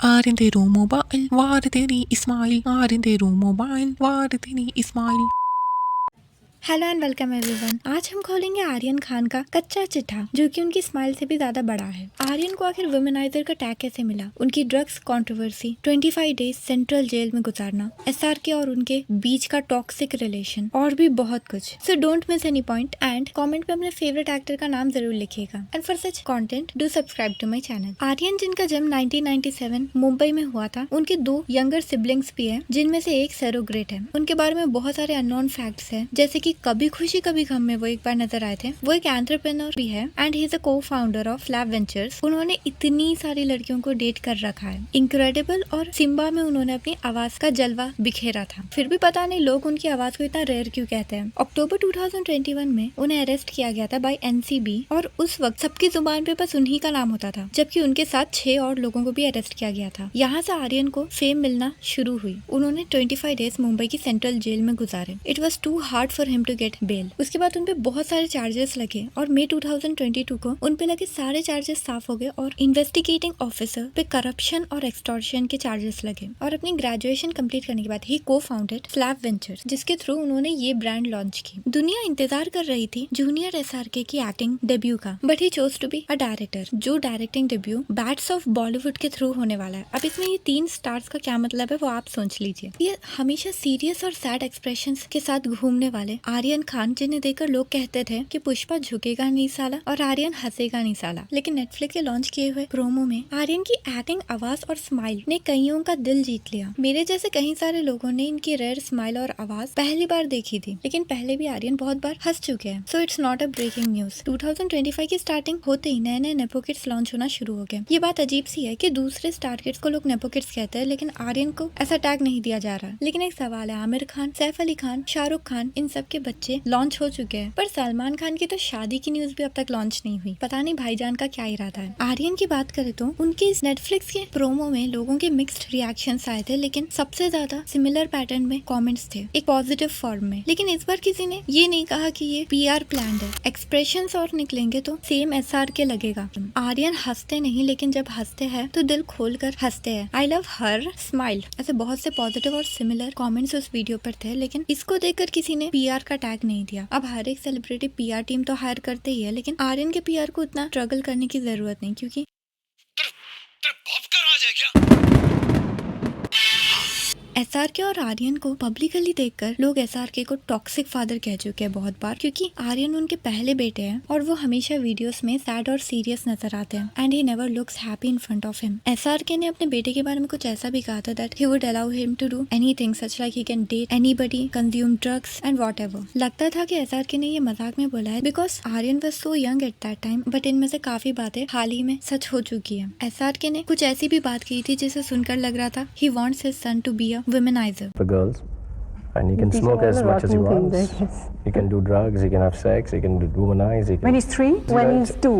ആരെന്തേരോ mobile വാരതേനി ഇസ്മായിൽ ആരെന്തേരോ mobile വാരതേനി Ismail. Hello and welcome everyone. आज हम खोलेंगे आर्यन खान का कच्चा चिट्ठा, जो कि उनकी स्माइल से भी ज्यादा बड़ा है। आर्यन को आखिर वुमेनाइजर का टैग कैसे मिला, उनकी drugs controversy, 25 days central jail में गुजारना, एसआरके और उनके बीच का टॉक्सिक रिलेशन और भी बहुत कुछ। So don't miss any point and comment में अपने फेवरेट एक्टर का नाम जरूर लिखिएगा। And for such content do subscribe to my channel. Aryan, जिनका जन्म 1997 मुंबई में हुआ था, उनके 2 यंगर सिबलिंग्स भी हैं, जिनमें से एक सरोग्रेट है। उनके बारे में बहुत सारे अननोन फैक्ट्स हैं, जैसे कि कभी खुशी कभी गम में वो एक बार नजर आए थे। वो एक एंटरप्रेन्योर भी है and he is a co-founder of Flap Ventures. उन्होंने इतनी सारी लड़कियों को डेट कर रखा है, इनक्रेडिबल। और सिम्बा में उन्होंने अपनी आवाज का जलवा बिखेरा था। फिर भी पता नहीं लोग उनकी आवाज को इतना रेयर क्यों कहते हैं। अक्टूबर 2021 में उन्हें अरेस्ट किया गया था बाय एनसीबी और उस वक्त सबकी जुबान पे बस उन्हीं का नाम होता था, जबकि उनके साथ 6 और लोगों को भी अरेस्ट किया गया था। यहाँ से आर्यन को फेम मिलना शुरू हुई। उन्होंने 25 डेज मुंबई की सेंट्रल जेल में गुजारे। It was too hard for him to get bail. उसके बाद उनपे बहुत सारे चार्जेस लगे और मई 2022 को उनपे लगे सारे चार्जेस साफ हो गए और इन्वेस्टिगेटिंग ऑफिसर पे करप्शन और एक्सटॉर्शन के चार्जेस लगे। और अपनी ग्रेजुएशन कंप्लीट करने के बाद ही को-फाउंडेड फ्लैप वेंचर्स, जिसके थ्रू उन्होंने ये ब्रांड लॉन्च की। दुनिया इंतजार कर रही थी जूनियर एसआरके की एक्टिंग डेब्यू का, but he chose to be a director, जो directing debut bats of Bollywood के थ्रू होने वाला है। अब इसमें ये 3 स्टार्स का क्या मतलब है वो आप सोच लीजिए। ये हमेशा सीरियस और सैड एक्सप्रेशंस के साथ घूमने वाले आर्यन खान, जिन्हें देखकर लोग कहते थे कि पुष्पा झुकेगा नहीं साला और आर्यन हंसेगा नहीं साला। लेकिन नेटफ्लिक्स के लॉन्च किए हुए प्रोमो में आर्यन की एक्टिंग, आवाज और स्माइल ने कईयों का दिल जीत लिया। मेरे जैसे कई सारे लोगों ने इनकी रेयर स्माइल और आवाज पहली बार देखी थी, लेकिन पहले भी आर्यन बहुत बार हंस चुके हैं। So it's not a breaking news. 2025 की स्टार्टिंग होते ही नए नए नेपो किड्स लॉन्च होना शुरू हो गए। ये बात अजीब सी है कि दूसरे स्टार किड्स को लोग नेपो किड्स कहते हैं, लेकिन आर्यन को ऐसा टैग नहीं दिया जा रहा। लेकिन एक सवाल है, आमिर खान, सैफ अली खान, शाहरुख खान, इन सब के बच्चे लॉन्च हो चुके हैं, पर सलमान खान की तो शादी की न्यूज भी अब तक लॉन्च नहीं हुई। पता नहीं भाईजान का क्या इरादा है। आर्यन की बात करें तो उनके इस नेटफ्लिक्स के प्रोमो में लोगों के मिक्स्ड रिएक्शंस आए थे, लेकिन सबसे ज्यादा सिमिलर पैटर्न में कमेंट्स थे, एक पॉजिटिव फॉर्म में। लेकिन इस बार किसी ने ये नहीं कहा कि ये पीआर प्लान्ड है। एक्सप्रेशंस और निकलेंगे तो सेम एसआर के लगेगा। आर्यन हंसते नहीं, लेकिन जब हंसते हैं तो दिल खोल कर हंसते हैं। आई लव हर स्माइल, ऐसे बहुत से पॉजिटिव और सिमिलर कमेंट्स उस वीडियो पर थे, लेकिन इसको देखकर किसी ने पीआर का टैग नहीं दिया। अब हर एक सेलिब्रिटी पीआर टीम तो हायर करते ही है, लेकिन आर्यन के पीआर को उतना स्ट्रगल करने की जरूरत नहीं, क्योंकि तेरे बाप का राज है क्या? एसआरके और आर्यन को पब्लिकली देखकर लोग एसआरके को टॉक्सिक फादर कह चुके हैं बहुत बार, क्योंकि आर्यन उनके पहले बेटे हैं और वो हमेशा वीडियोस में सैड और सीरियस नजर आते हैं and he never looks happy in front of him. SRK ने अपने बेटे के बारे में कुछ ऐसा भी कहा था that he would allow him to do anything such like he can date anybody, consume drugs and whatever. लगता था कि एसआरके ने ये मजाक में बोला है because Aryan was so young at that time, but इनमें से काफी बातें हाल ही में सच हो चुकी है। एसआरके ने कुछ ऐसी भी बात की थी जिसे सुनकर लग रहा था he wants his son to be a womanizer. For girls, and he can These smoke are all as the much as he rotten wants. things, I guess. He can do drugs, he can have sex, he can womanize, he can... When he's 3? When he's 2.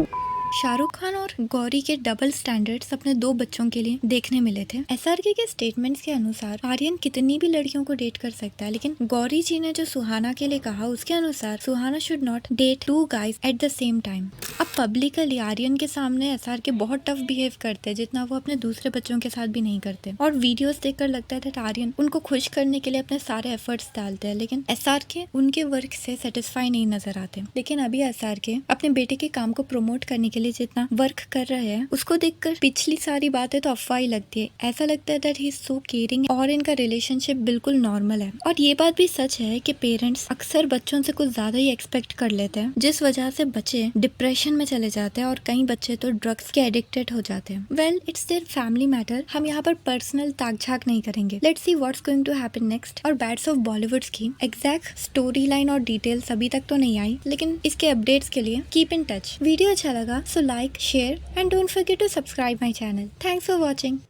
Shahrukh Khan और गौरी के double standards अपने 2 बच्चों के लिए देखने मिले थे। SRK के स्टेटमेंट्स के अनुसार आर्यन कितनी भी लड़कियों को डेट कर सकता है, लेकिन गौरी जी ने जो सुहाना के लिए कहा उसके अनुसार Suhana should not date 2 guys at the same time. अब पब्लिकली आर्यन के सामने एसआरके बहुत टफ बिहेव करते हैं, जितना वो अपने दूसरे बच्चों के साथ भी नहीं करते। और वीडियोस देखकर लगता है आर्यन उनको खुश करने के लिए अपने सारे एफर्ट्स डालते हैं, लेकिन एसआरके उनके वर्क से सेटिस्फाई नहीं नजर आते। लेकिन अभी एसआरके अपने बेटे के काम को प्रमोट करने के लिए जितना वर्क कर रहे हैं उसको देखकर पिछली सारी बातें तो अफवाह ही लगती है। ऐसा लगता है that he is so caring और इनका रिलेशनशिप बिल्कुल नॉर्मल है। और ये बात भी सच है कि पेरेंट्स अक्सर बच्चों से कुछ ज्यादा ही एक्सपेक्ट कर लेते हैं, जिस वजह से बच्चे डिप्रेशन में चले जाते हैं और कई बच्चे तो ड्रग्स के एडिक्टेड हो जाते हैं। Well, it's their family matter. हम यहाँ पर पर्सनल ताक-झाक नहीं करेंगे। Let's see what's going to happen next. और बैट्स ऑफ बॉलीवुड की एग्जैक्ट स्टोरी लाइन और डिटेल्स अभी तक तो नहीं आई, लेकिन इसके अपडेट्स के लिए कीप इन टच। वीडियो अच्छा लगा so like, share and don't forget to subscribe my channel. Thanks for watching.